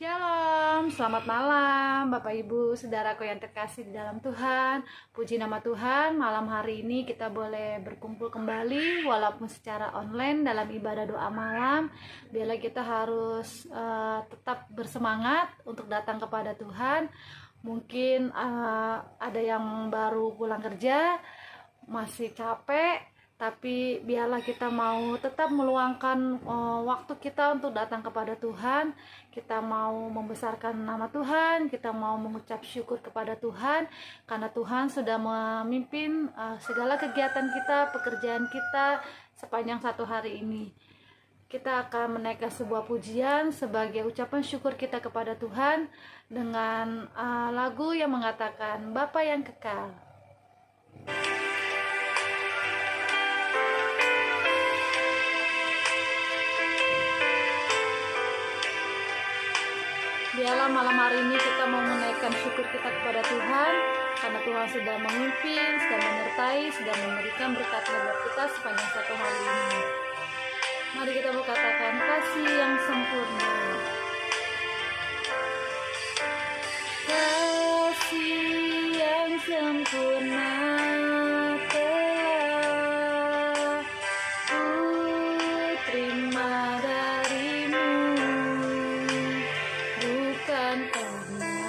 Shalom, selamat malam Bapak Ibu, saudaraku yang terkasih di dalam Tuhan. Puji nama Tuhan, malam hari ini kita boleh berkumpul kembali walaupun secara online dalam ibadah doa malam. Biarlah kita harus tetap bersemangat untuk datang kepada Tuhan. Mungkin ada yang baru pulang kerja, masih capek, tapi biarlah kita mau tetap meluangkan waktu kita untuk datang kepada Tuhan. Kita mau membesarkan nama Tuhan, kita mau mengucap syukur kepada Tuhan karena Tuhan sudah memimpin segala kegiatan kita, pekerjaan kita sepanjang satu hari ini. Kita akan menaikkan sebuah pujian sebagai ucapan syukur kita kepada Tuhan dengan lagu yang mengatakan Bapa yang kekal. Biarlah malam hari ini kita mau menaikkan syukur kita kepada Tuhan karena Tuhan sudah memimpin, sudah menyertai, sudah memberikan berkat-Nya buat kita sepanjang satu hari ini. Mari kita berkatakan kasih yang sempurna. Kasih yang sempurna telah ku terima darimu, bukan karena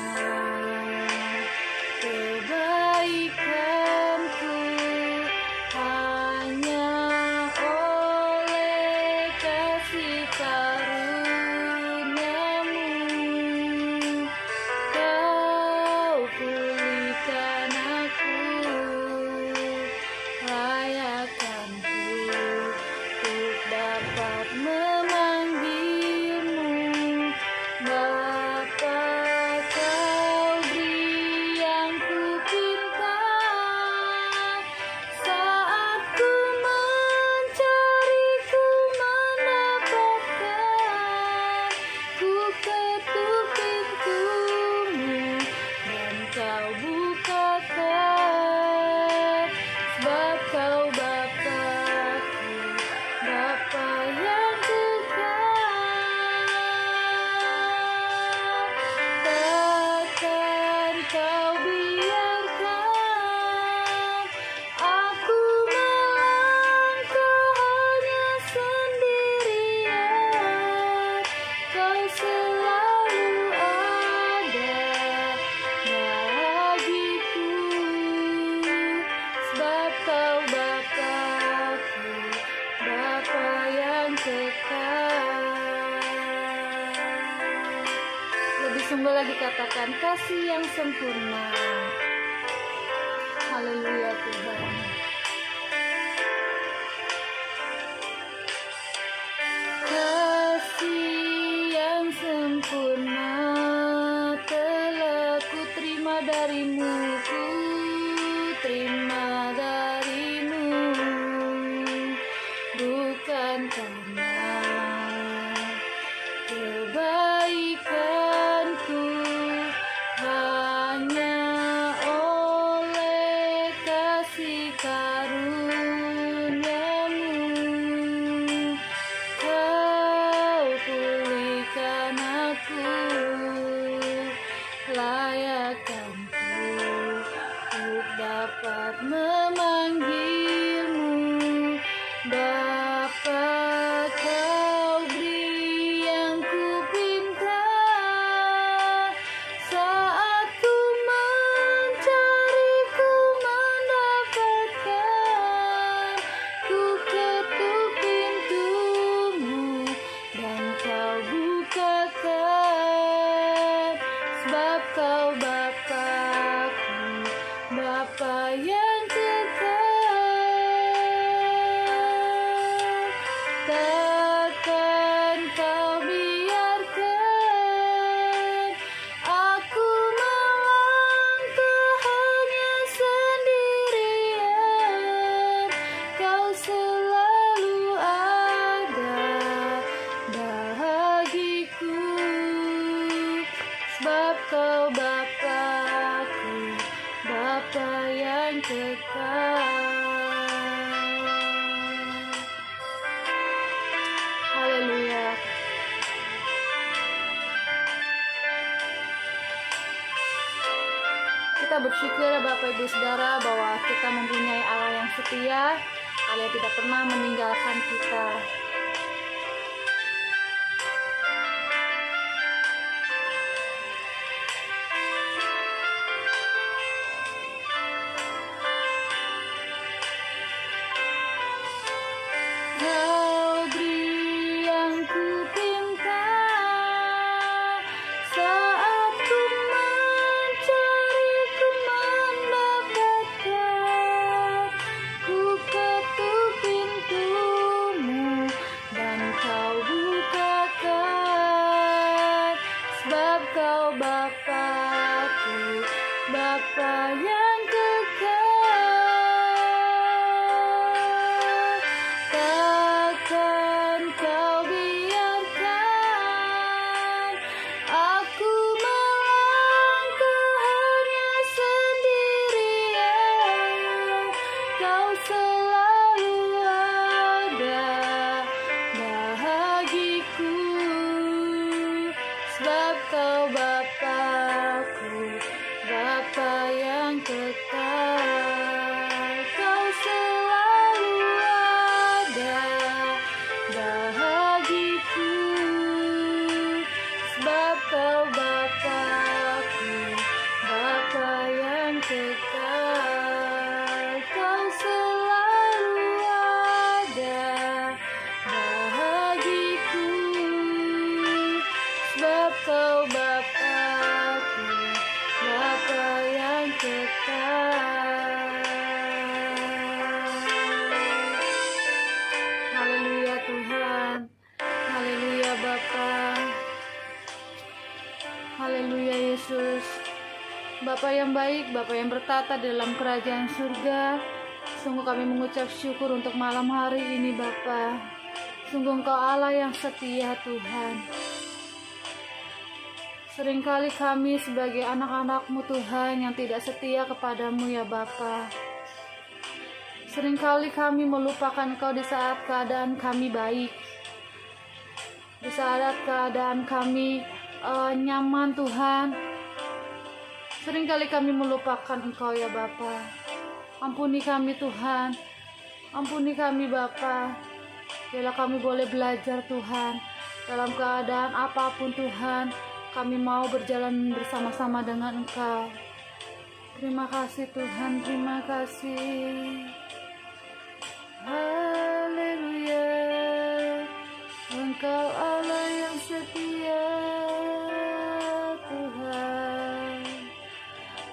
kebaikanku, hanya oleh kasih karuniamu kau pulihkan aku, layakkanku untuk dapat memanggilmu Bapa. Kau beri yang ku pinta saat ku mencari, ku mendapatkan. Ku ketuk pintumu dan kau bukakan, sebab kau Bapa-Ku, Bapa yang kekal. Takkan kau biarkan aku melangkah hanya sendirian. Kau selalu ada bagiku, sebab kau Bapa-Ku, Bapa yang kekal. Lebih sungguh lagi katakan kasih yang sempurna. Haleluya Tuhan. Kasih yang sempurna telah ku terima darimu, ku terima darimu, bukan karena kebaikanku, hanya oleh kasih karuniamu kau pulihkan aku, layakkanku untuk dapat memanggilmu Bapa. Kau beri yang ku pinta saat ku mencari, ku mendapatkan. Ku ketuk pintumu dan kau bukakan, sebab kau Bapa-Ku, Bapa yang kekal. Takkan kau biarkan aku melangkah hanya sendirian. Kau selalu ada bagiku, sebab kau Bapa-Ku, Bapa yang kekal. Haleluya. kita bersyukur ya Bapak Ibu Saudara bahwa kita mempunyai Allah yang setia, Allah yang tidak pernah meninggalkan kita. Kau beri yang ku pinta saat ku mencari, ku mendapatkan. Ku ketuk pintumu dan kau bukakan, sebab kau Bapakku, Bapa yang kekal. Takkan kau biarkan aku melangkah hanya sendirian. Kau selalu ada bahagiku, sebab kau Bapakku, Bapa yang kekal. Kau selalu ada bahagiku, sebab kau Bapakku, Bapa yang kekal. Kau selalu ada bahagiku, sebab kau Bapakku, Bapa yang kekal. Haleluya Tuhan, haleluya Bapa, haleluya Yesus. Bapa yang baik, Bapa yang bertata dalam kerajaan surga, sungguh kami mengucap syukur untuk malam hari ini Bapa. Sungguh Engkau Allah yang setia Tuhan. Seringkali kami sebagai anak-anak-Mu Tuhan yang tidak setia kepadamu ya Bapa. Seringkali kami melupakan Engkau di saat keadaan kami baik, di saat keadaan kami nyaman Tuhan. Seringkali kami melupakan Engkau ya Bapa. Ampuni kami Tuhan, ampuni kami Bapa. Biarlah kami boleh belajar Tuhan, dalam keadaan apapun Tuhan, kami mau berjalan bersama-sama dengan Engkau. Terima kasih Tuhan, terima kasih. Haleluya, Engkau Allah yang setia Tuhan.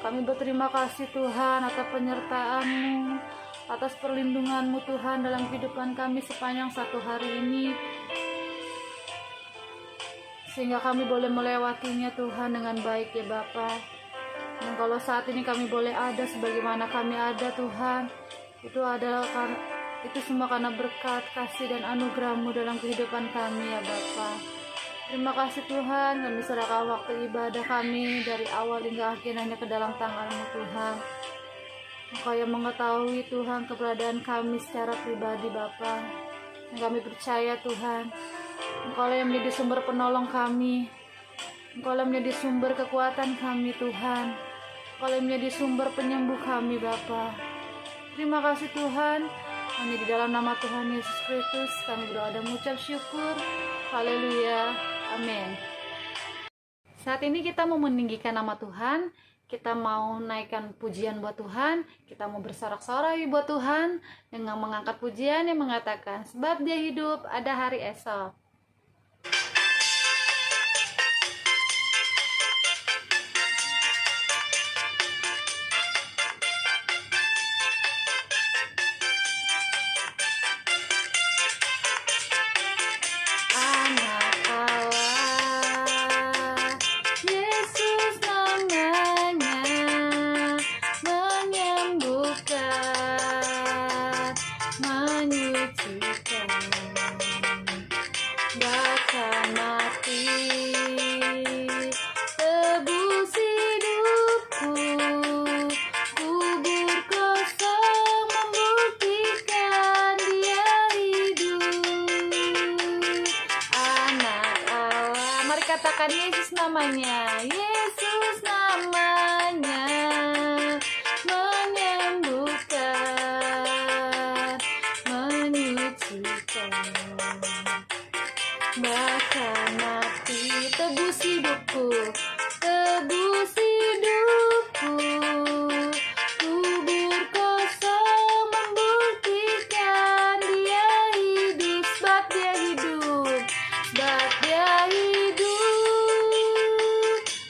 Kami berterima kasih Tuhan atas penyertaan-Mu, atas perlindungan-Mu Tuhan dalam kehidupan kami sepanjang satu hari ini, sehingga kami boleh melewatinya Tuhan dengan baik ya Bapa. Dan kalau saat ini kami boleh ada sebagaimana kami ada Tuhan, itu semua karena berkat, kasih dan anugerah-Mu dalam kehidupan kami ya Bapa. Terima kasih Tuhan, kami serahkan waktu ibadah kami dari awal hingga akhir hanya ke dalam tangan-Mu Tuhan. Engkau yang mengetahui Tuhan keberadaan kami secara pribadi Bapa. Dan kami percaya Tuhan, Engkau yang menjadi sumber penolong kami, Engkau yang menjadi sumber kekuatan kami Tuhan, Engkau yang menjadi sumber penyembuh kami Bapa. Terima kasih Tuhan, hanya di dalam nama Tuhan Yesus Kristus kami berdoa dan mengucap syukur. Haleluya, amin. Saat ini kita mau meninggikan nama Tuhan, kita mau naikkan pujian buat Tuhan, kita mau bersorak-sorai buat Tuhan dengan mengangkat pujian yang mengatakan, sebab Dia hidup, ada hari esok. Katakan Yesus namanya, Yesus namanya. tebus hidupku, tebus hidupku. Kubur kosong membuktikan dia hidup, sebab dia hidup, sebab dia hidup.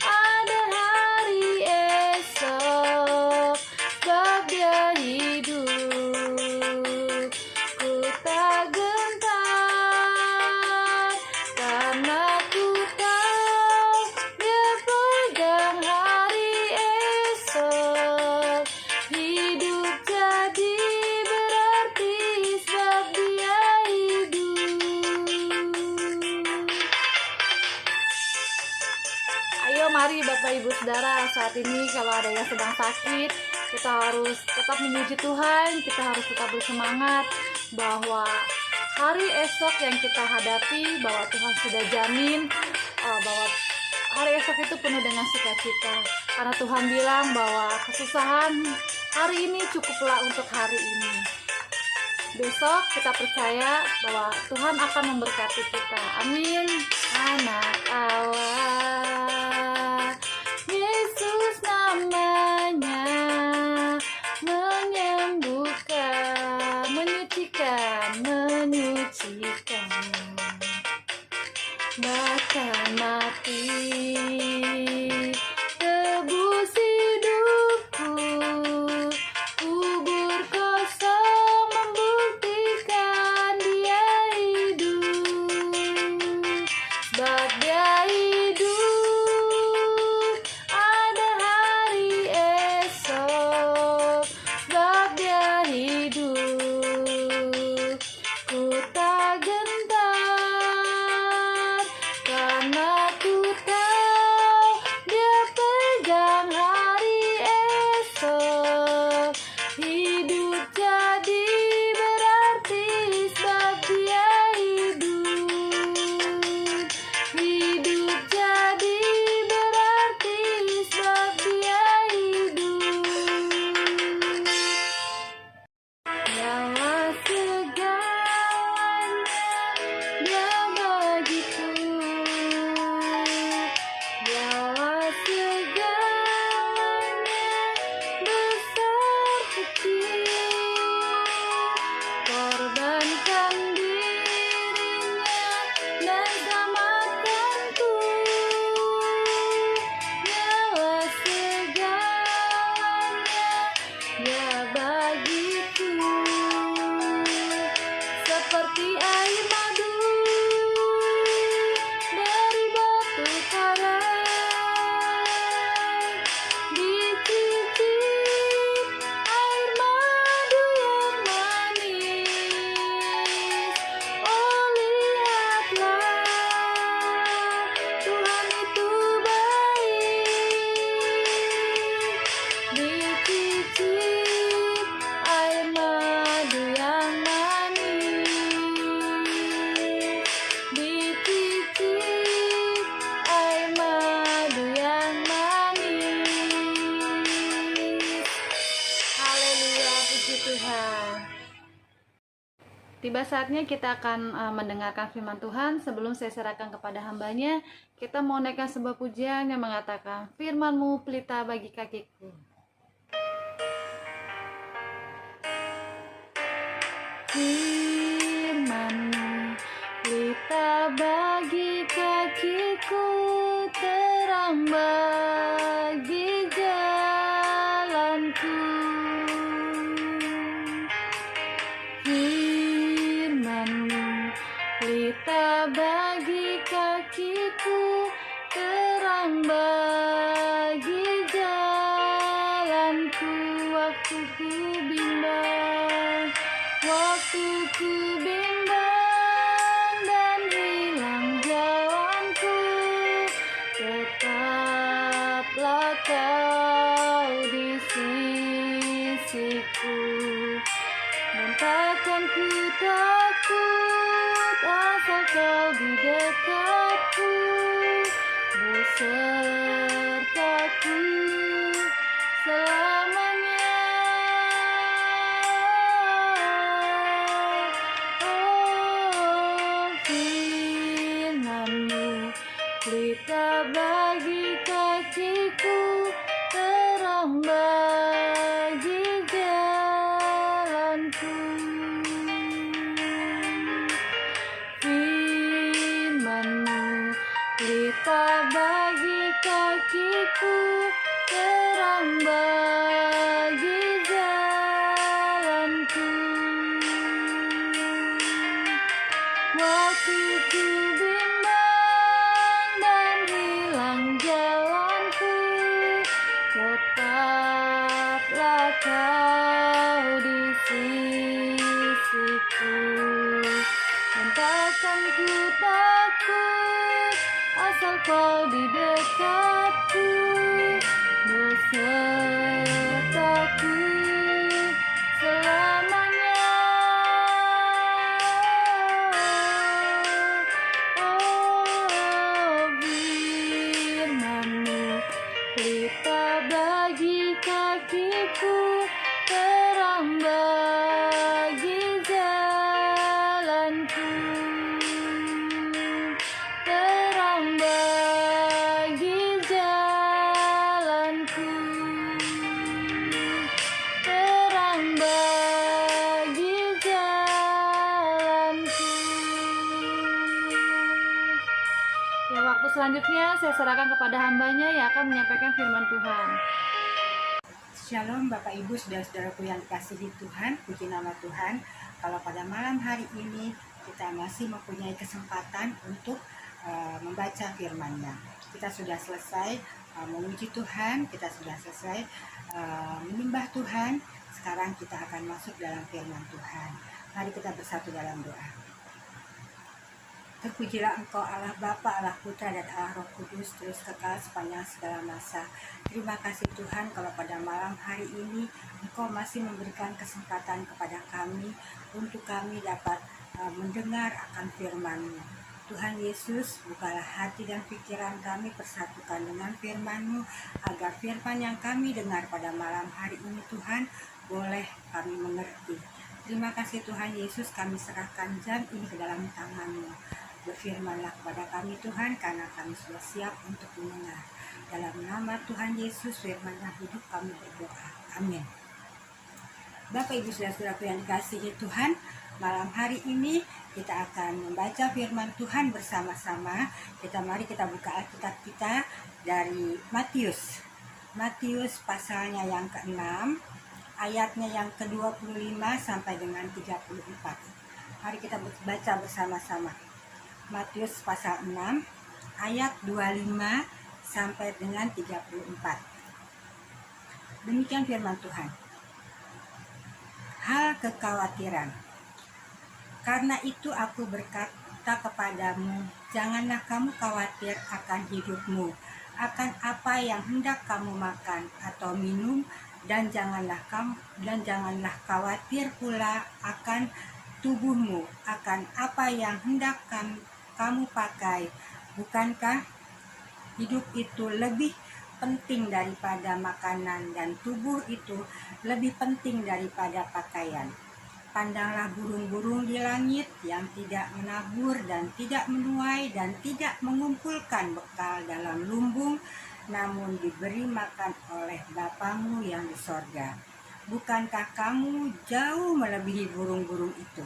Ada hari esok, sebab dia hidup. Ku tak gentar karena ku tahu dia pegang hari esok. Hidup jadi berarti sebab dia hidup. Ayo mari Bapak Ibu Saudara, saat ini kalau ada yang sedang sakit, kita harus tetap memuji Tuhan, kita harus tetap bersemangat bahwa hari esok yang kita hadapi, bahwa Tuhan sudah jamin bahwa hari esok itu penuh dengan sukacita. Karena Tuhan bilang bahwa kesusahan hari ini cukuplah untuk hari ini. Besok kita percaya bahwa Tuhan akan memberkati kita. Amin. Anak Allah, Yesus namanya, menyembuhkan, menyucikan, bahkan mati. Tebus hidupku, kubur kosong membuktikan dia hidup, sebab dia hidup. Ada hari esok, sebab dia hidup. Ku tak gentar karena ku tahu dia pegang hari esok. Hidup jadi berarti sebab dia hidup. Hidup jadi berarti sebab dia hidup. Nyawa segalanya dia bagiku, nyawa segalanya besar kecil, korbankan dirinya dan selamatkanku. Nyawa segalanya dia bagiku, seperti air madu dari batu karang, dicicip air madu yang manis. Oh lihatlah, Tuhan itu baik, dicicip air madu yang manis, dicicip air madu yang manis. Haleluya, puji Tuhan. Tiba saatnya kita akan mendengarkan firman Tuhan. Sebelum saya serahkan kepada hambanya, kita mau naikkan sebuah pujian yang mengatakan, firman-Mu pelita bagi kakiku. Firman-Mu pelita bagi kakiku, terang bagi jalanku. Firman-Mu pelita bagi kakiku, terang bagi jalanku. Waktu ku bimbang, waktu ku bimbang dan hilang jalanku, tetaplah Kau di sisiku. Dan takkan ku takut asal Kau di dekatku, besertaku selamanya. Oh, firman-Mu pelita bagi kakiku, terang bagi jalanku. Firman-Mu pelita bagi kakiku, terang bagi jalanku. Waktu ku bimbang dan hilang jalanku, tetaplah Kau di sisiku. Dan takkan ku takut, asal Kau di dekatku, besertaku selamanya. Oh, firman-Mu pelita bagi kakiku, terang bagi jalanku, terang bagi jalanku, terang bagi jalanku. Ya, waktu selanjutnya saya serahkan kepada hambanya yang akan menyampaikan firman Tuhan. Shalom Bapak Ibu saudara-saudaraku yang dikasihi Tuhan, puji nama Tuhan. Kalau pada malam hari ini kita masih mempunyai kesempatan untuk membaca firman-Nya. Kita sudah selesai memuji Tuhan, kita sudah selesai menyembah Tuhan. Sekarang kita akan masuk dalam firman Tuhan. Mari kita bersatu dalam doa. Terpujilah Engkau Allah Bapa, Allah Putra, dan Allah Roh Kudus, terus kekal sepanjang segala masa. Terima kasih Tuhan kalau pada malam hari ini Engkau masih memberikan kesempatan kepada kami untuk kami dapat mendengar akan firman-Mu. Tuhan Yesus, bukalah hati dan pikiran kami, persatukan dengan firman-Mu, agar firman yang kami dengar pada malam hari ini Tuhan, boleh kami mengerti. Terima kasih Tuhan Yesus, kami serahkan jam ini ke dalam tangan-Mu. Berfirmanlah kepada kami Tuhan, karena kami sudah siap untuk mendengar. Dalam nama Tuhan Yesus, firman yang hidup kami berdoa. Amin. Bapak Ibu saudara-saudaraku yang dikasihi Tuhan, malam hari ini kita akan membaca firman Tuhan bersama-sama. Mari kita buka Alkitab kita dari Matius. Matius pasalnya yang ke-6, ayatnya yang ke-25 sampai dengan 34. Mari kita baca bersama-sama. Matius pasal 6 ayat 25 sampai dengan 34. Demikian firman Tuhan. Hal kekhawatiran. Karena itu aku berkata kepadamu, janganlah kamu khawatir akan hidupmu, akan apa yang hendak kamu makan atau minum, dan janganlah khawatir pula akan tubuhmu, akan apa yang hendak kamu pakai. Bukankah hidup itu lebih penting daripada makanan, dan tubuh itu lebih penting daripada pakaian? Pandanglah burung-burung di langit yang tidak menabur dan tidak menuai dan tidak mengumpulkan bekal dalam lumbung, namun diberi makan oleh Bapamu yang di sorga. Bukankah kamu jauh melebihi burung-burung itu?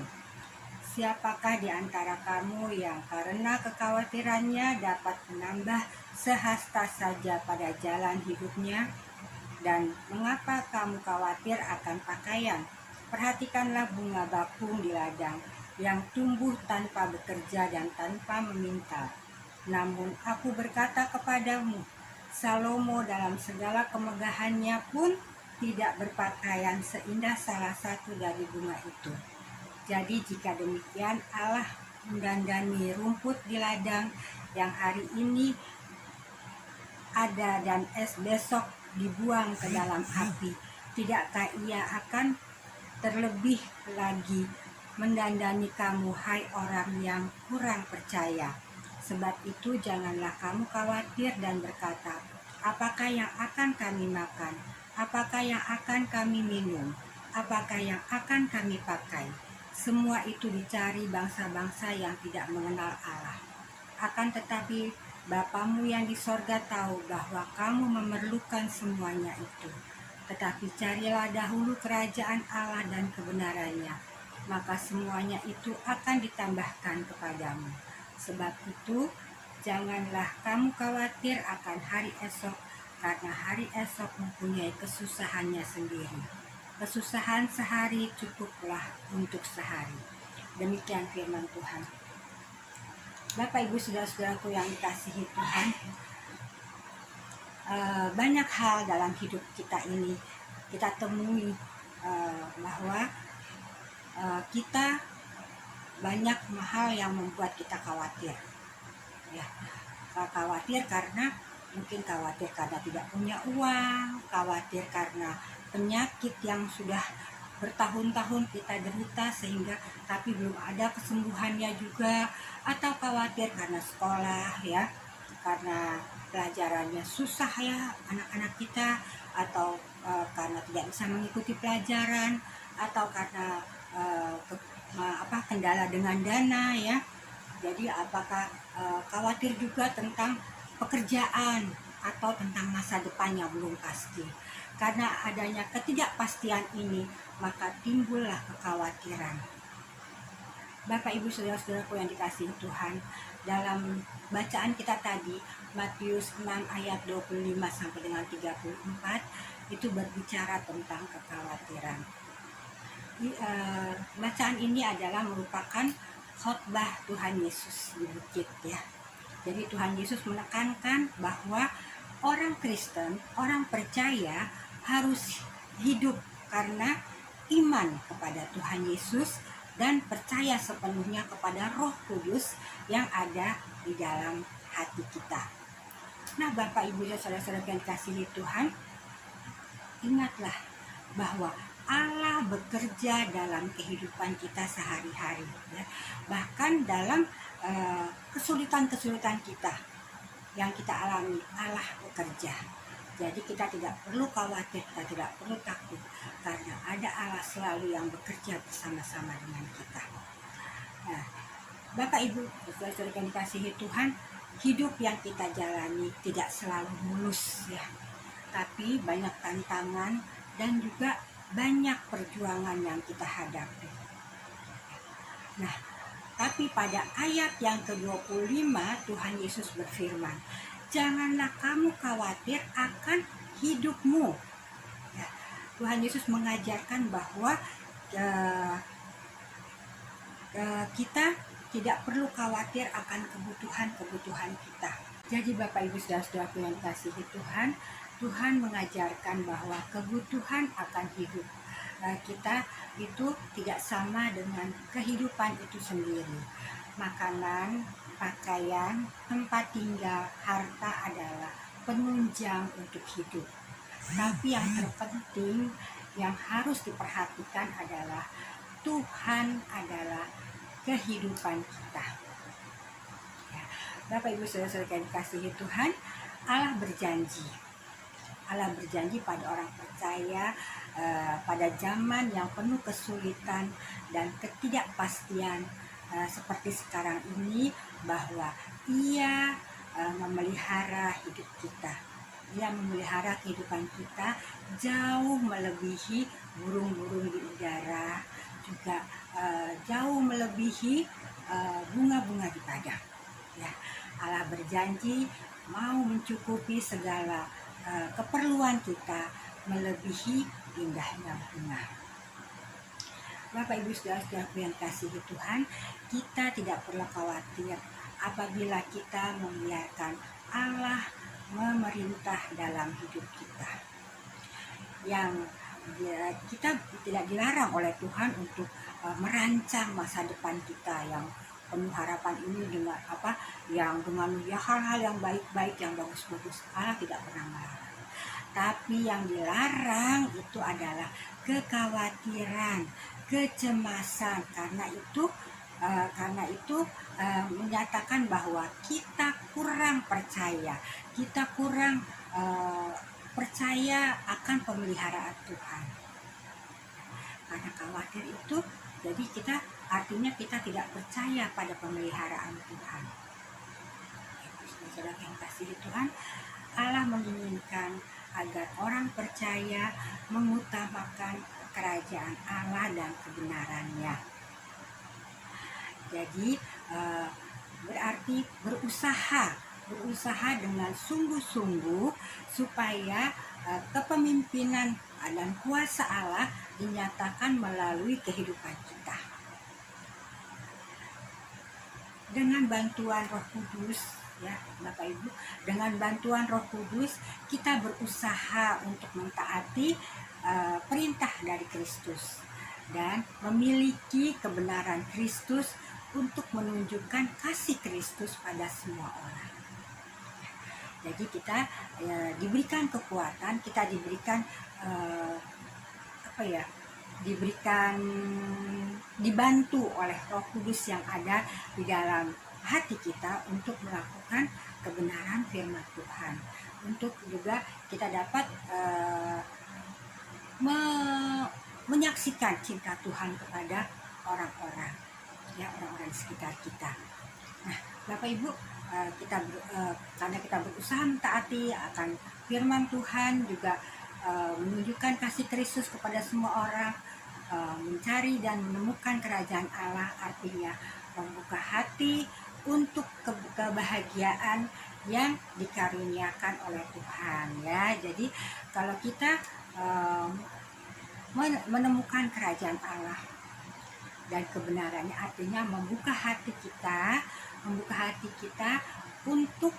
Siapakah di antara kamu yang karena kekhawatirannya dapat menambah sehasta saja pada jalan hidupnya? Dan mengapa kamu khawatir akan pakaian? Perhatikanlah bunga bakung di ladang yang tumbuh tanpa bekerja dan tanpa meminta. Namun aku berkata kepadamu, Salomo dalam segala kemegahannya pun tidak berpakaian seindah salah satu dari bunga itu. Jadi jika demikian Allah mendandani rumput di ladang yang hari ini ada dan besok dibuang ke dalam api, tidakkah Ia akan terlebih lagi mendandani kamu, hai orang yang kurang percaya? Sebab itu janganlah kamu khawatir dan berkata, apakah yang akan kami makan? Apakah yang akan kami minum? Apakah yang akan kami pakai? Semua itu dicari bangsa-bangsa yang tidak mengenal Allah. Akan tetapi Bapamu yang di sorga tahu bahwa kamu memerlukan semuanya itu. Tetapi carilah dahulu kerajaan Allah dan kebenarannya, maka semuanya itu akan ditambahkan kepadamu. Sebab itu, janganlah kamu khawatir akan hari esok, karena hari esok mempunyai kesusahannya sendiri. Kesusahan sehari cukuplah untuk sehari. Demikian firman Tuhan. Bapak Ibu saudara-saudaraku yang dikasihi Tuhan, banyak hal dalam hidup kita ini kita temui bahwa kita banyak hal yang membuat kita khawatir. Ya, khawatir karena mungkin khawatir karena tidak punya uang, khawatir karena penyakit yang sudah bertahun-tahun kita derita sehingga tapi belum ada kesembuhannya juga, atau khawatir karena sekolah ya, karena pelajarannya susah ya anak-anak kita, atau karena tidak bisa mengikuti pelajaran, atau karena kendala dengan dana ya. Jadi apakah khawatir juga tentang pekerjaan atau tentang masa depan yang belum pasti. Karena adanya ketidakpastian ini, maka timbullah kekhawatiran. Bapak Ibu saudara-saudaraku yang dikasihi Tuhan, dalam bacaan kita tadi Matius 6 ayat 25 sampai dengan 34 itu berbicara tentang kekhawatiran. Bacaan ini adalah merupakan khotbah Tuhan Yesus di bukit ya. Jadi Tuhan Yesus menekankan bahwa orang Kristen, orang percaya harus hidup karena iman kepada Tuhan Yesus dan percaya sepenuhnya kepada Roh Kudus yang ada di dalam hati kita. Nah, Bapak Ibu dan saudara-saudara yang dikasihi Tuhan, ingatlah bahwa Allah bekerja dalam kehidupan kita sehari-hari ya. Bahkan dalam kesulitan-kesulitan kita yang kita alami, Allah bekerja. Jadi kita tidak perlu khawatir, kita tidak perlu takut, karena ada Allah selalu yang bekerja bersama-sama dengan kita. Nah, Bapak Ibu saudara yang dikasihi Tuhan, hidup yang kita jalani tidak selalu mulus ya, tapi banyak tantangan dan juga banyak perjuangan yang kita hadapi. Nah, tapi pada ayat yang ke-25 Tuhan Yesus berfirman, janganlah kamu khawatir akan hidupmu. Ya, Tuhan Yesus mengajarkan bahwa kita tidak perlu khawatir akan kebutuhan-kebutuhan kita. Jadi Bapak Ibu saudara-saudaraku yang dikasihi Tuhan, Tuhan mengajarkan bahwa kebutuhan akan hidup kita itu tidak sama dengan kehidupan itu sendiri. Makanan, pakaian, tempat tinggal, harta adalah penunjang untuk hidup. Tapi yang terpenting yang harus diperhatikan adalah Tuhan adalah kehidupan kita. Ya, Bapak Ibu saudara-saudara yang dikasihi Tuhan, Allah berjanji pada orang percaya pada zaman yang penuh kesulitan dan ketidakpastian seperti sekarang ini, bahwa Ia memelihara hidup kita. Ia memelihara kehidupan kita jauh melebihi burung-burung di udara, juga jauh melebihi bunga-bunga di padang. Ya, Allah berjanji mau mencukupi segala keperluan kita melebihi indahnya bunga. Bapak Ibu saudara-saudaraku yang kasihi Tuhan, kita tidak perlu khawatir apabila kita membiarkan Allah memerintah dalam hidup kita. Yang kita tidak dilarang oleh Tuhan untuk merancang masa depan kita yang penuh harapan ini dengan dengan hal-hal yang baik-baik, yang bagus-bagus. Allah tidak pernah melarang. Tapi yang dilarang itu adalah kekhawatiran, kecemasan, karena itu menyatakan bahwa kita kurang percaya, kita kurang percaya akan pemeliharaan Tuhan. Karena khawatir itu, jadi artinya kita tidak percaya pada pemeliharaan Tuhan. saudara yang kasih Tuhan, Allah menginginkan agar orang percaya mengutamakan kerajaan Allah dan kebenarannya. Jadi berarti berusaha dengan sungguh-sungguh supaya kepemimpinan dan kuasa Allah dinyatakan melalui kehidupan kita. Dengan bantuan Roh Kudus, ya Bapak Ibu, dengan bantuan Roh Kudus kita berusaha untuk mentaati perintah dari Kristus dan memiliki kebenaran Kristus untuk menunjukkan kasih Kristus pada semua orang. Jadi kita diberikan kekuatan, kita diberikan dibantu oleh Roh Kudus yang ada di dalam hati kita untuk melakukan kebenaran firman Tuhan. Untuk juga kita dapat menyaksikan cinta Tuhan kepada orang-orang, ya orang-orang di sekitar kita. Nah, Bapak Ibu, karena kita berusaha mentaati akan firman Tuhan, juga menunjukkan kasih Kristus kepada semua orang, mencari dan menemukan kerajaan Allah, artinya membuka hati untuk kebahagiaan yang dikaruniakan oleh Tuhan, ya. Jadi kalau kita menemukan kerajaan Allah dan kebenarannya, artinya membuka hati kita untuk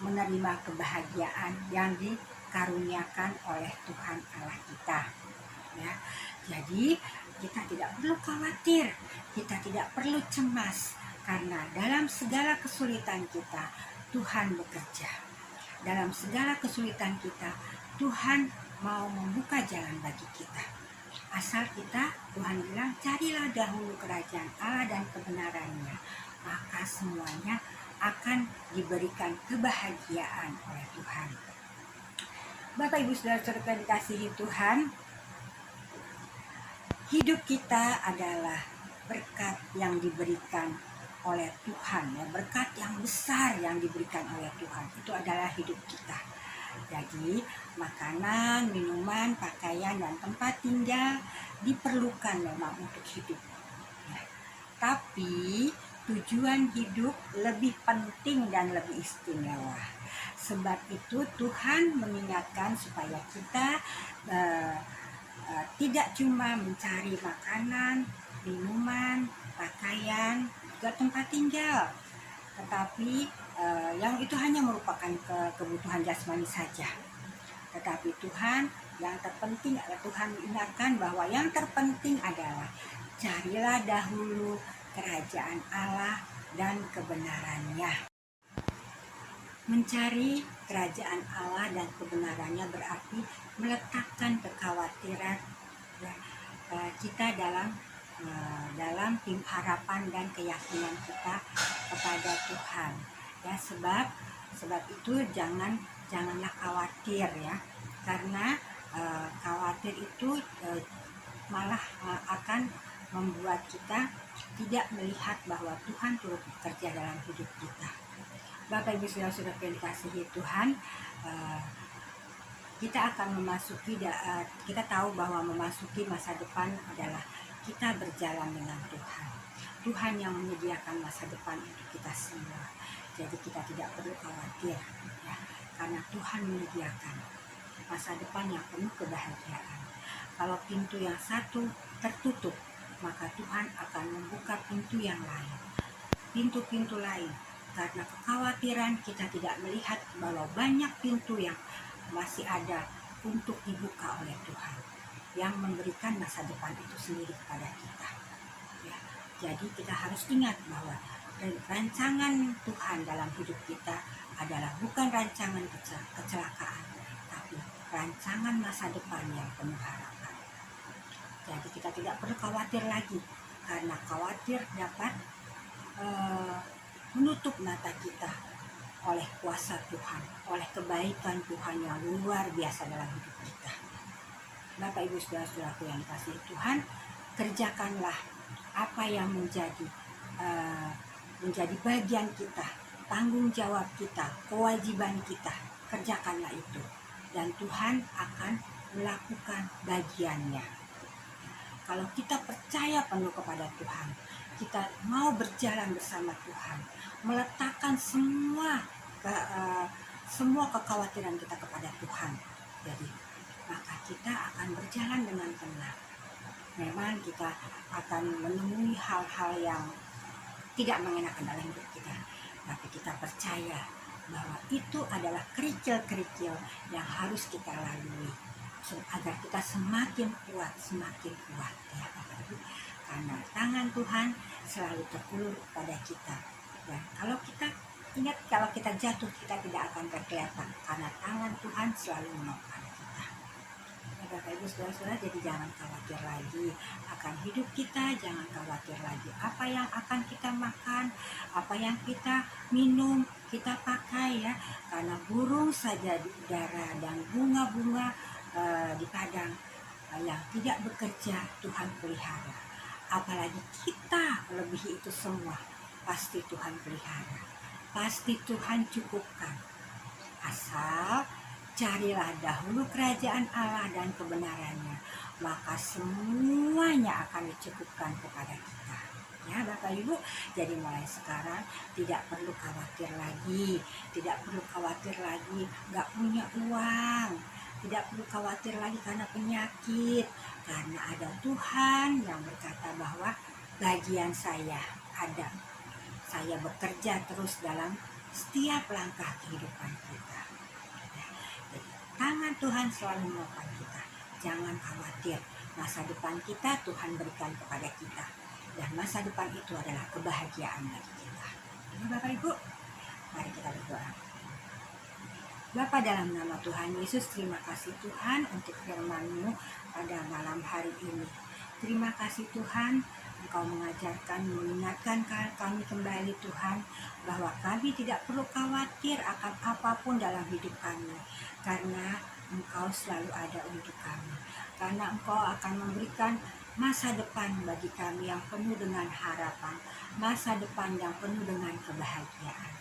menerima kebahagiaan yang dikaruniakan oleh Tuhan Allah kita, ya. Jadi kita tidak perlu khawatir, kita tidak perlu cemas, karena dalam segala kesulitan kita Tuhan bekerja. Dalam segala kesulitan kita Tuhan mau membuka jalan bagi kita. Asal kita, Tuhan bilang, carilah dahulu kerajaan Allah dan kebenarannya, maka semuanya akan diberikan kebahagiaan oleh Tuhan. Bapak Ibu Saudara-saudara dikasihi Tuhan, hidup kita adalah berkat yang diberikan oleh Tuhan, ya, berkat yang besar yang diberikan oleh Tuhan. Itu adalah hidup kita. Jadi makanan, minuman, pakaian, dan tempat tinggal diperlukan memang untuk hidup, ya. Tapi tujuan hidup lebih penting dan lebih istimewa. Sebab itu Tuhan mengingatkan supaya kita tidak cuma mencari makanan, minuman, pakaian, juga tempat tinggal, tetapi yang itu hanya merupakan kebutuhan jasmani saja. Tetapi Tuhan, yang terpenting adalah Tuhan mengingatkan bahwa yang terpenting adalah carilah dahulu kerajaan Allah dan kebenarannya. Mencari kerajaan Allah dan kebenarannya berarti meletakkan kekhawatiran kita dalam tim harapan dan keyakinan kita kepada Tuhan, ya. Sebab itu janganlah khawatir, ya, karena khawatir itu malah akan membuat kita tidak melihat bahwa Tuhan turut bekerja dalam hidup kita. Bapak Ibu Saudara-saudara yang dikasihi Tuhan, kita akan kita tahu bahwa memasuki masa depan adalah kita berjalan dengan Tuhan. Tuhan yang menyediakan masa depan untuk kita semua. Jadi kita tidak perlu khawatir, ya, karena Tuhan menyediakan masa depan yang penuh kebahagiaan. Kalau pintu yang satu tertutup, maka Tuhan akan membuka pintu yang lain, pintu-pintu lain. Karena kekhawatiran kita tidak melihat bahwa banyak pintu yang masih ada untuk dibuka oleh Tuhan, yang memberikan masa depan itu sendiri kepada kita, ya. Jadi kita harus ingat bahwa rancangan Tuhan dalam hidup kita adalah bukan rancangan kecelakaan, tapi rancangan masa depan yang penuh harapan. Jadi kita tidak perlu khawatir lagi, karena khawatir dapat menutup mata kita oleh kuasa Tuhan, oleh kebaikan Tuhan yang luar biasa dalam hidup kita. Bapak Ibu Saudara-saudaraku yang dikasihi Tuhan, kerjakanlah apa yang menjadi bagian kita tanggung jawab kita, kewajiban kita. Kerjakanlah itu, dan Tuhan akan melakukan bagiannya. Kalau kita percaya penuh kepada Tuhan, kita mau berjalan bersama Tuhan, meletakkan semua kekhawatiran kita kepada Tuhan, jadi maka kita akan berjalan dengan tenang. Memang kita akan menemui hal-hal yang tidak mengenakan dalam hidup kita, tapi kita percaya bahwa itu adalah kerikil-kerikil yang harus kita lalui agar kita semakin kuat ya Bapak Ibu, karena tangan Tuhan selalu terulur pada kita. Dan kalau kita ingat, kalau kita jatuh kita tidak akan tergeletak karena tangan Tuhan selalu menopang kita. Ya Bapak Ibu saudara-saudara, jadi jangan khawatir lagi akan hidup kita, jangan khawatir lagi apa yang akan kita makan, apa yang kita minum, kita pakai ya, karena burung saja di udara dan bunga-bunga di padang yang tidak bekerja Tuhan pelihara, apalagi kita melebihi itu semua. Pasti Tuhan pelihara, pasti Tuhan cukupkan, asal carilah dahulu kerajaan Allah dan kebenarannya, maka semuanya akan dicukupkan kepada kita. Ya Bapak Ibu, jadi mulai sekarang tidak perlu khawatir lagi, nggak punya uang, tidak perlu khawatir lagi karena penyakit, karena ada Tuhan yang berkata bahwa bagian saya ada. Saya bekerja terus dalam setiap langkah kehidupan kita. Jadi, tangan Tuhan selalu menopang kita. Jangan khawatir, masa depan kita Tuhan berikan kepada kita. Dan masa depan itu adalah kebahagiaan bagi kita. Ini Bapak Ibu, mari kita berdoa. Bapa, dalam nama Tuhan Yesus, terima kasih Tuhan untuk firman-Mu pada malam hari ini. Terima kasih Tuhan, Engkau mengajarkan, mengingatkan kami kembali Tuhan, bahwa kami tidak perlu khawatir akan apapun dalam hidup kami, karena Engkau selalu ada untuk kami. Karena Engkau akan memberikan masa depan bagi kami yang penuh dengan harapan, masa depan yang penuh dengan kebahagiaan.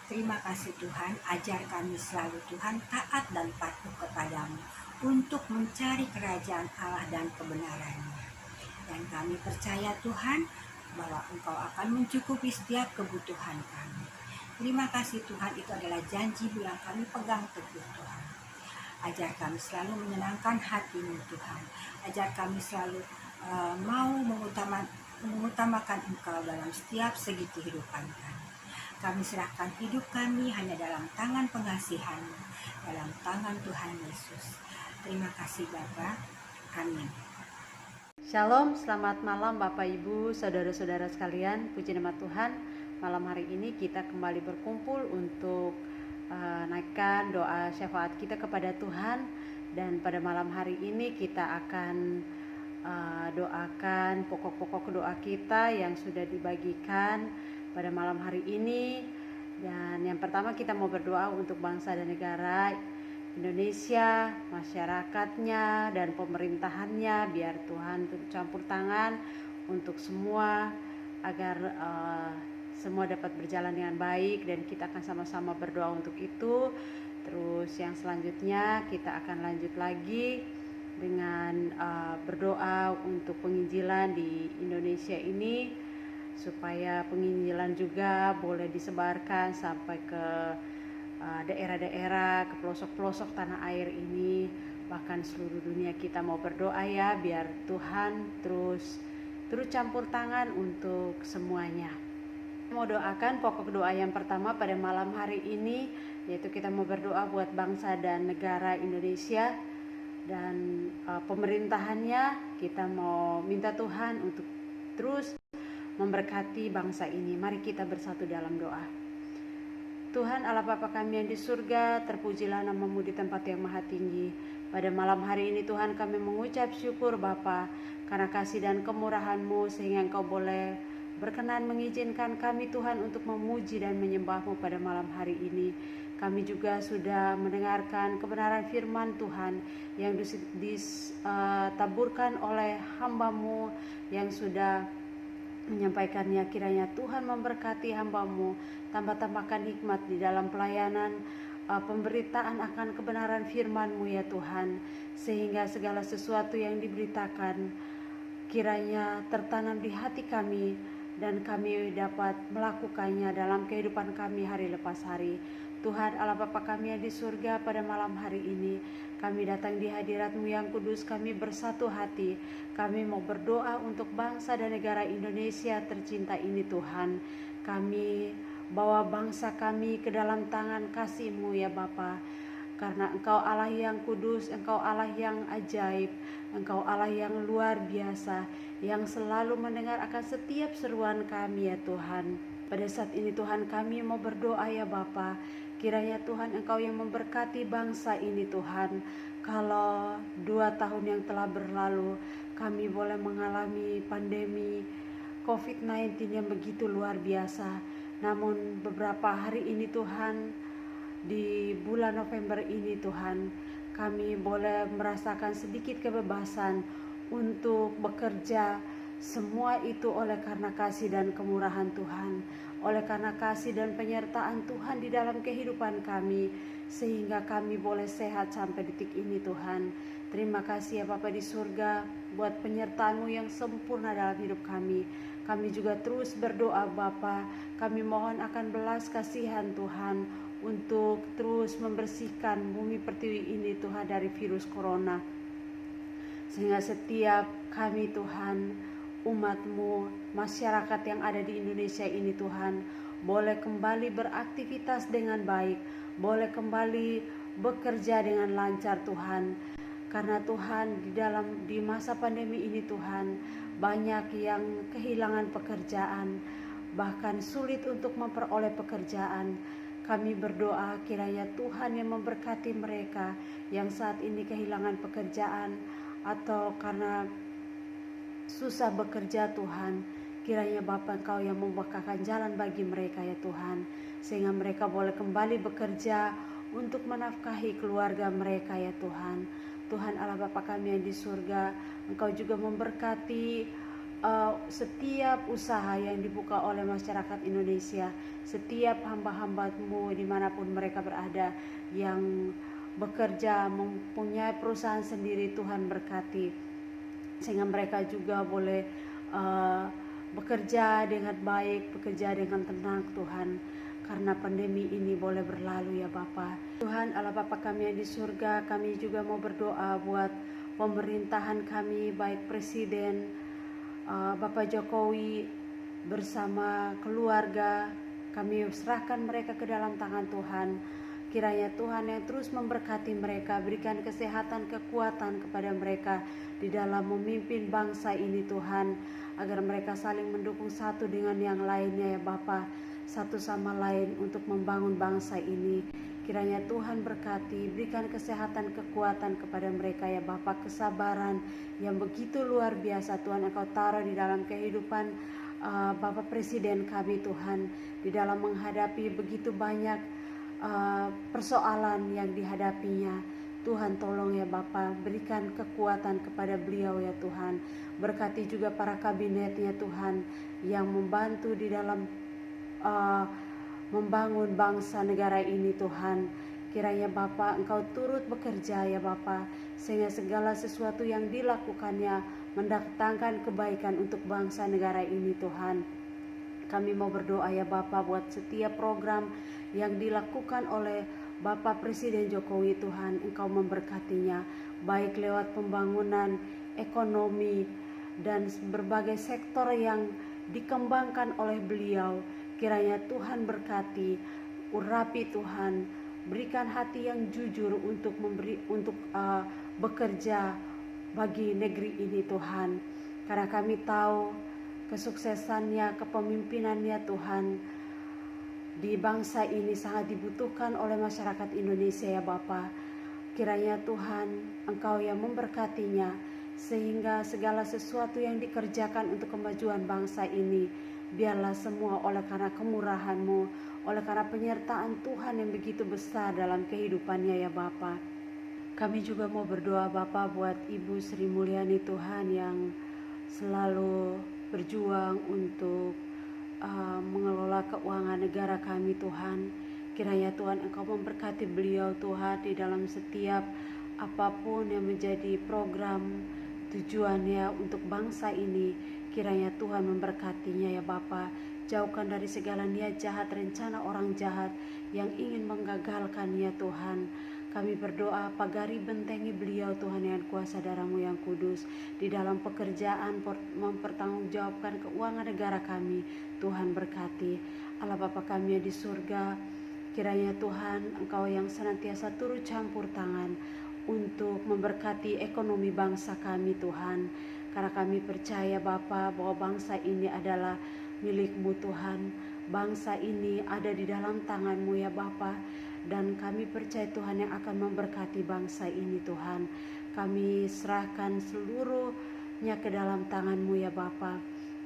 Terima kasih Tuhan, ajar kami selalu Tuhan taat dan patuh kepadamu untuk mencari kerajaan Allah dan kebenarannya. Dan kami percaya Tuhan bahwa Engkau akan mencukupi setiap kebutuhan kami. Terima kasih Tuhan, itu adalah janji yang kami pegang teguh Tuhan. Ajar kami selalu menyenangkan hati-Mu Tuhan. Ajar kami selalu mau mengutamakan Engkau dalam setiap segi kehidupan kami. Kami serahkan hidup kami hanya dalam tangan pengasihan-Mu, dalam tangan Tuhan Yesus. Terima kasih Bapa. Amin. Shalom, selamat malam Bapak Ibu, saudara-saudara sekalian. Puji nama Tuhan, malam hari ini kita kembali berkumpul untuk naikkan doa syafaat kita kepada Tuhan. Dan pada malam hari ini kita akan doakan pokok-pokok doa kita yang sudah dibagikan pada malam hari ini. Dan yang pertama kita mau berdoa untuk bangsa dan negara Indonesia, masyarakatnya dan pemerintahannya, biar Tuhan campur tangan untuk semua agar semua dapat berjalan dengan baik, dan kita akan sama-sama berdoa untuk itu. Terus yang selanjutnya kita akan lanjut lagi dengan berdoa untuk penginjilan di Indonesia ini, supaya penginjilan juga boleh disebarkan sampai ke daerah-daerah, ke pelosok-pelosok tanah air ini, bahkan seluruh dunia. Kita mau berdoa ya, biar Tuhan terus campur tangan untuk semuanya. Mau doakan pokok doa yang pertama pada malam hari ini, yaitu kita mau berdoa buat bangsa dan negara Indonesia dan pemerintahannya. Kita mau minta Tuhan untuk terus memberkati bangsa ini. Mari kita bersatu dalam doa. Tuhan Allah Bapa kami yang di surga, terpujilah nama-Mu di tempat yang maha tinggi. Pada malam hari ini Tuhan, kami mengucap syukur Bapa karena kasih dan kemurahan-Mu, sehingga Engkau boleh berkenan mengizinkan kami Tuhan untuk memuji dan menyembah-Mu pada malam hari ini. Kami juga sudah mendengarkan kebenaran firman Tuhan yang ditaburkan oleh hamba-Mu yang sudah menyampaikannya. Kiranya Tuhan memberkati hamba-Mu, tambah-tambahkan hikmat di dalam pelayanan pemberitaan akan kebenaran firman-Mu ya Tuhan, sehingga segala sesuatu yang diberitakan kiranya tertanam di hati kami dan kami dapat melakukannya dalam kehidupan kami hari lepas hari. Tuhan Allah Bapa kami yang di surga, pada malam hari ini kami datang di hadirat-Mu yang kudus, kami bersatu hati. Kami mau berdoa untuk bangsa dan negara Indonesia tercinta ini Tuhan. Kami bawa bangsa kami ke dalam tangan kasih-Mu ya Bapa. Karena Engkau Allah yang kudus, Engkau Allah yang ajaib, Engkau Allah yang luar biasa, yang selalu mendengar akan setiap seruan kami ya Tuhan. Pada saat ini Tuhan kami mau berdoa ya Bapa, kiranya Tuhan Engkau yang memberkati bangsa ini Tuhan. Kalau 2 tahun yang telah berlalu kami boleh mengalami pandemi COVID-19 yang begitu luar biasa, namun beberapa hari ini Tuhan, di bulan November ini Tuhan, kami boleh merasakan sedikit kebebasan untuk bekerja. Semua itu oleh karena kasih dan kemurahan Tuhan, oleh karena kasih dan penyertaan Tuhan di dalam kehidupan kami, sehingga kami boleh sehat sampai detik ini Tuhan. Terima kasih ya Bapa di surga buat penyertaan-Mu yang sempurna dalam hidup kami. Kami juga terus berdoa Bapa, kami mohon akan belas kasihan Tuhan untuk terus membersihkan bumi pertiwi ini Tuhan dari virus corona, sehingga setiap kami Tuhan, umat-Mu, masyarakat yang ada di Indonesia ini Tuhan, boleh kembali beraktivitas dengan baik, boleh kembali bekerja dengan lancar Tuhan. Karena Tuhan di masa pandemi ini Tuhan, banyak yang kehilangan pekerjaan, bahkan sulit untuk memperoleh pekerjaan. Kami berdoa kiranya Tuhan yang memberkati mereka yang saat ini kehilangan pekerjaan atau karena susah bekerja Tuhan. Kiranya Bapa Engkau yang membukakan jalan bagi mereka ya Tuhan, sehingga mereka boleh kembali bekerja untuk menafkahi keluarga mereka ya Tuhan. Tuhan Allah Bapa kami yang di surga, Engkau juga memberkati setiap usaha yang dibuka oleh masyarakat Indonesia, setiap hamba-hamba-Mu dimanapun mereka berada yang bekerja mempunyai perusahaan sendiri, Tuhan berkati, sehingga mereka juga boleh bekerja dengan baik, bekerja dengan tenang Tuhan, karena pandemi ini boleh berlalu ya Bapa. Tuhan Allah Bapa kami yang di surga, kami juga mau berdoa buat pemerintahan kami, baik Presiden Bapak Jokowi bersama keluarga. Kami serahkan mereka ke dalam tangan Tuhan. Kiranya Tuhan yang terus memberkati mereka, berikan kesehatan, kekuatan kepada mereka di dalam memimpin bangsa ini Tuhan, agar mereka saling mendukung satu dengan yang lainnya ya Bapa, satu sama lain untuk membangun bangsa ini. Kiranya Tuhan berkati, berikan kesehatan, kekuatan kepada mereka ya Bapa, kesabaran yang begitu luar biasa Tuhan Engkau taruh di dalam kehidupan Bapak Presiden kami Tuhan, di dalam menghadapi begitu banyak persoalan yang dihadapinya. Tuhan tolong ya Bapa, berikan kekuatan kepada beliau ya Tuhan. Berkati juga para kabinetnya Tuhan, yang membantu di dalam membangun bangsa negara ini Tuhan. Kiranya Bapa Engkau turut bekerja ya Bapa, sehingga segala sesuatu yang dilakukannya mendatangkan kebaikan untuk bangsa negara ini Tuhan. Kami mau berdoa ya Bapa buat setiap program yang dilakukan oleh Bapak Presiden Jokowi Tuhan, Engkau memberkatinya, baik lewat pembangunan ekonomi dan berbagai sektor yang dikembangkan oleh beliau. Kiranya Tuhan berkati, urapi Tuhan, berikan hati yang jujur untuk bekerja bagi negeri ini Tuhan. Karena kami tahu kesuksesannya, kepemimpinannya Tuhan di bangsa ini sangat dibutuhkan oleh masyarakat Indonesia ya Bapa. Kiranya Tuhan Engkau yang memberkatinya, sehingga segala sesuatu yang dikerjakan untuk kemajuan bangsa ini, biarlah semua oleh karena kemurahan-Mu, oleh karena penyertaan Tuhan yang begitu besar dalam kehidupannya ya Bapa. Kami juga mau berdoa Bapa buat Ibu Sri Mulyani Tuhan, yang selalu berjuang untuk mengelola keuangan negara kami Tuhan. Kiranya Tuhan Engkau memberkati beliau Tuhan di dalam setiap apapun yang menjadi program tujuannya untuk bangsa ini. Kiranya Tuhan memberkatinya ya Bapa. Jauhkan dari segala niat jahat, rencana orang jahat yang ingin menggagalkannya Tuhan. Kami berdoa, pagari bentengi beliau Tuhan dengan kuasa darah-Mu yang kudus. Di dalam pekerjaan mempertanggungjawabkan keuangan negara kami, Tuhan berkati. Allah Bapa kami yang di surga, kiranya Tuhan Engkau yang senantiasa turut campur tangan untuk memberkati ekonomi bangsa kami Tuhan. Karena kami percaya Bapa bahwa bangsa ini adalah milik-Mu Tuhan. Bangsa ini ada di dalam tangan-Mu ya Bapa. Dan kami percaya Tuhan yang akan memberkati bangsa ini Tuhan. Kami serahkan seluruhnya ke dalam tangan-Mu ya Bapa.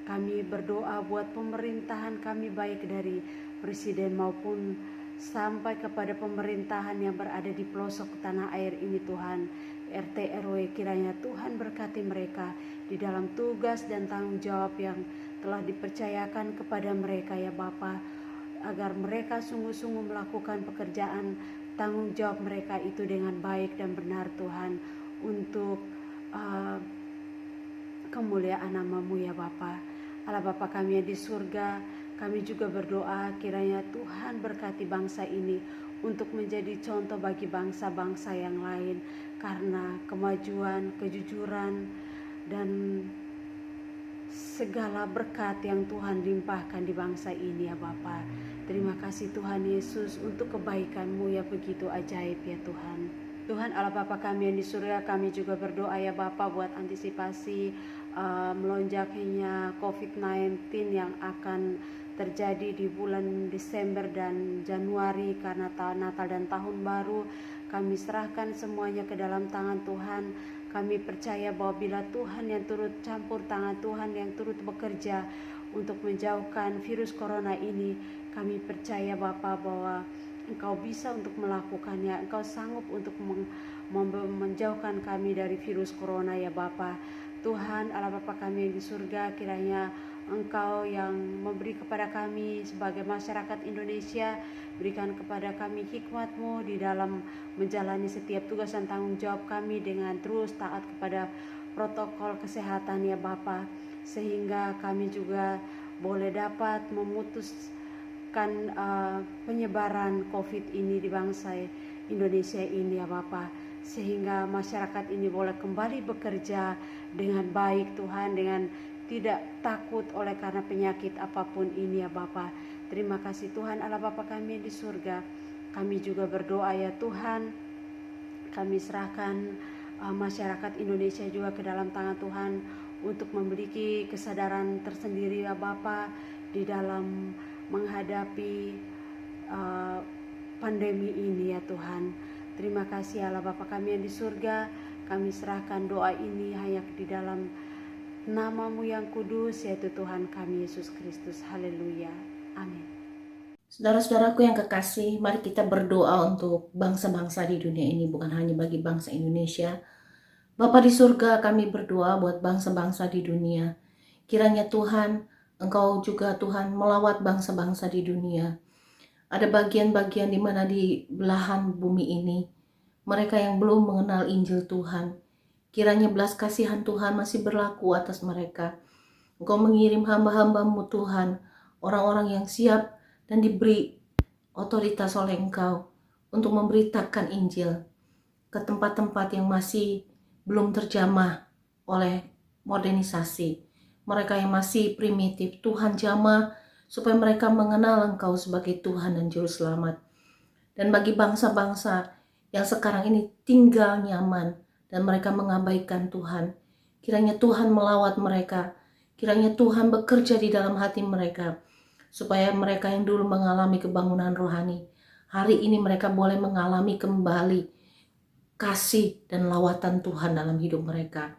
Kami berdoa buat pemerintahan kami, baik dari presiden maupun sampai kepada pemerintahan yang berada di pelosok tanah air ini Tuhan. RT RW, kiranya Tuhan berkati mereka di dalam tugas dan tanggung jawab yang telah dipercayakan kepada mereka ya Bapa, agar mereka sungguh-sungguh melakukan pekerjaan tanggung jawab mereka itu dengan baik dan benar Tuhan, untuk kemuliaan nama-Mu ya Bapa. Allah Bapa kami yang di surga, kami juga berdoa kiranya Tuhan berkati bangsa ini untuk menjadi contoh bagi bangsa-bangsa yang lain, karena kemajuan, kejujuran, dan segala berkat yang Tuhan limpahkan di bangsa ini ya Bapa. Terima kasih Tuhan Yesus untuk kebaikan-Mu yang begitu ajaib ya Tuhan. Tuhan Allah Bapa kami yang di surga, kami juga berdoa ya Bapa buat antisipasi melonjaknya COVID-19 yang akan terjadi di bulan Desember dan Januari karena Natal dan Tahun Baru. Kami serahkan semuanya ke dalam tangan Tuhan. Kami percaya bahwa bila Tuhan yang turut campur tangan, Tuhan yang turut bekerja untuk menjauhkan virus corona ini, kami percaya Bapa bahwa Engkau bisa untuk melakukannya. Engkau sanggup untuk menjauhkan kami dari virus corona ya Bapa. Tuhan Allah Bapa kami yang di surga, kiranya Engkau yang memberi kepada kami sebagai masyarakat Indonesia, berikan kepada kami hikmat-Mu di dalam menjalani setiap tugas dan tanggung jawab kami dengan terus taat kepada protokol kesehatan ya Bapa, sehingga kami juga boleh dapat memutuskan penyebaran COVID ini di bangsa Indonesia ini ya Bapa, sehingga masyarakat ini boleh kembali bekerja dengan baik Tuhan, dengan tidak takut oleh karena penyakit apapun ini ya Bapa. Terima kasih Tuhan Allah Bapa kami di surga. Kami juga berdoa ya Tuhan, kami serahkan masyarakat Indonesia juga ke dalam tangan Tuhan untuk memiliki kesadaran tersendiri ya Bapa di dalam menghadapi pandemi ini ya Tuhan. Terima kasih Allah Bapa kami yang di surga. Kami serahkan doa ini hanya di dalam nama-Mu yang kudus, yaitu Tuhan kami Yesus Kristus. Haleluya. Amin. Saudara-saudaraku yang kekasih, mari kita berdoa untuk bangsa-bangsa di dunia ini, bukan hanya bagi bangsa Indonesia. Bapa di surga, kami berdoa buat bangsa-bangsa di dunia. Kiranya Tuhan, Engkau juga Tuhan melawat bangsa-bangsa di dunia. Ada bagian-bagian di mana di belahan bumi ini, mereka yang belum mengenal Injil Tuhan. Kiranya belas kasihan Tuhan masih berlaku atas mereka. Engkau mengirim hamba-hamba-Mu Tuhan, orang-orang yang siap dan diberi otoritas oleh Engkau untuk memberitakan Injil ke tempat-tempat yang masih belum terjamah oleh modernisasi. Mereka yang masih primitif, Tuhan jamah supaya mereka mengenal Engkau sebagai Tuhan dan Juru Selamat. Dan bagi bangsa-bangsa yang sekarang ini tinggal nyaman dan mereka mengabaikan Tuhan, kiranya Tuhan melawat mereka, kiranya Tuhan bekerja di dalam hati mereka, supaya mereka yang dulu mengalami kebangunan rohani, hari ini mereka boleh mengalami kembali kasih dan lawatan Tuhan dalam hidup mereka.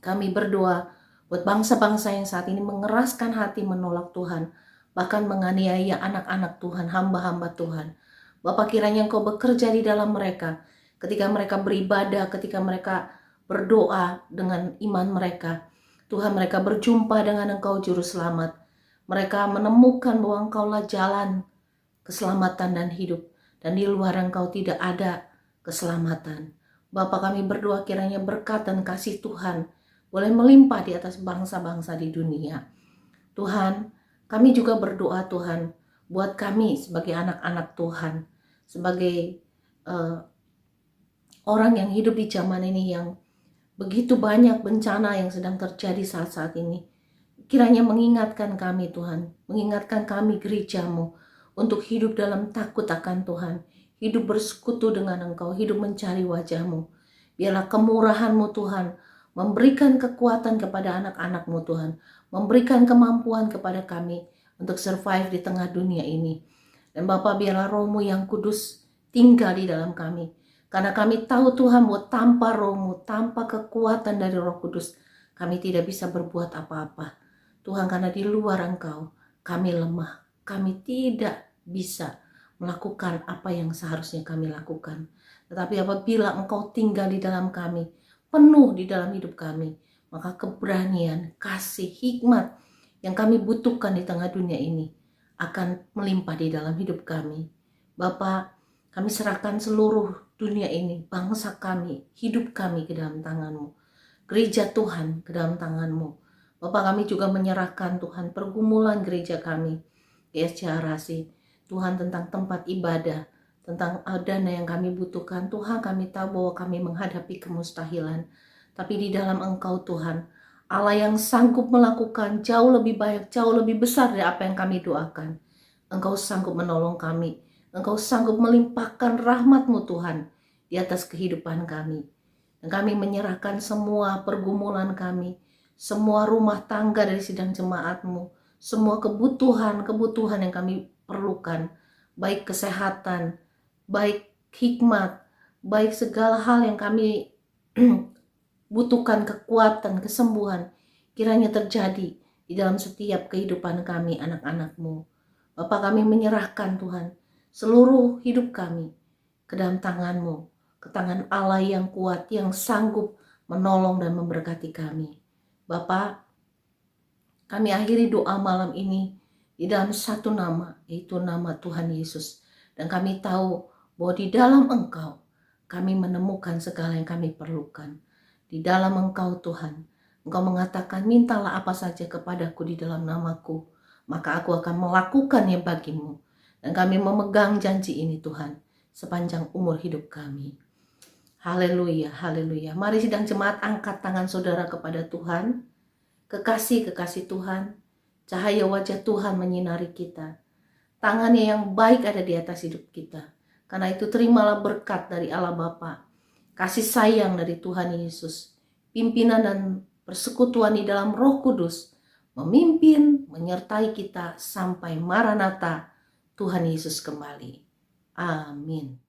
Kami berdoa buat bangsa-bangsa yang saat ini mengeraskan hati menolak Tuhan, bahkan menganiaya anak-anak Tuhan, hamba-hamba Tuhan. Bapa, kiranya Engkau bekerja di dalam mereka, ketika mereka beribadah, ketika mereka berdoa dengan iman mereka. Tuhan, mereka berjumpa dengan Engkau Juru Selamat. Mereka menemukan bahwa Engkaulah jalan keselamatan dan hidup, dan di luar Engkau tidak ada keselamatan. Bapa, kami berdoa kiranya berkat dan kasih Tuhan boleh melimpah di atas bangsa-bangsa di dunia. Tuhan, kami juga berdoa Tuhan, buat kami sebagai anak-anak Tuhan, sebagai orang yang hidup di zaman ini yang begitu banyak bencana yang sedang terjadi saat-saat ini. Kiranya mengingatkan kami Tuhan, mengingatkan kami gereja-Mu untuk hidup dalam takut akan Tuhan, hidup bersekutu dengan Engkau, hidup mencari wajah-Mu. Biarlah kemurahan-Mu Tuhan memberikan kekuatan kepada anak-anak-Mu Tuhan, memberikan kemampuan kepada kami untuk survive di tengah dunia ini. Dan Bapa, biarlah Roh-Mu yang kudus tinggal di dalam kami. Karena kami tahu Tuhan bahwa tanpa Roh-Mu, tanpa kekuatan dari Roh Kudus, kami tidak bisa berbuat apa-apa. Tuhan, karena di luar Engkau, kami lemah. Kami tidak bisa melakukan apa yang seharusnya kami lakukan. Tetapi apabila Engkau tinggal di dalam kami, penuh di dalam hidup kami, maka keberanian, kasih, hikmat yang kami butuhkan di tengah dunia ini akan melimpah di dalam hidup kami. Bapa, kami serahkan seluruh dunia ini, bangsa kami, hidup kami ke dalam tangan-Mu. Gereja Tuhan ke dalam tangan-Mu. Bapak, kami juga menyerahkan Tuhan pergumulan gereja kami, GSCRC. Tuhan, tentang tempat ibadah, tentang dana yang kami butuhkan. Tuhan, kami tahu bahwa kami menghadapi kemustahilan. Tapi di dalam Engkau Tuhan, Allah yang sanggup melakukan jauh lebih banyak, jauh lebih besar dari apa yang kami doakan. Engkau sanggup menolong kami. Engkau sanggup melimpahkan rahmat-Mu Tuhan di atas kehidupan kami. Dan kami menyerahkan semua pergumulan kami, semua rumah tangga dari sidang jemaat-Mu, semua kebutuhan yang kami perlukan, baik kesehatan, baik hikmat, baik segala hal yang kami butuhkan, kekuatan, kesembuhan, kiranya terjadi di dalam setiap kehidupan kami, anak-anak-Mu. Bapak, kami menyerahkan Tuhan seluruh hidup kami ke dalam tangan-Mu, ke tangan Allah yang kuat, yang sanggup menolong dan memberkati kami. Bapa, kami akhiri doa malam ini di dalam satu nama, yaitu nama Tuhan Yesus. Dan kami tahu bahwa di dalam Engkau kami menemukan segala yang kami perlukan. Di dalam Engkau Tuhan, Engkau mengatakan, mintalah apa saja kepadaku di dalam namaku, maka aku akan melakukannya bagimu. Dan kami memegang janji ini Tuhan, sepanjang umur hidup kami. Haleluya, haleluya. Mari sidang jemaat angkat tangan saudara kepada Tuhan. Kekasih-kekasih Tuhan, cahaya wajah Tuhan menyinari kita. Tangannya yang baik ada di atas hidup kita. Karena itu terimalah berkat dari Allah Bapa, kasih sayang dari Tuhan Yesus, pimpinan dan persekutuan di dalam Roh Kudus, memimpin, menyertai kita sampai Maranatha, Tuhan Yesus kembali. Amin.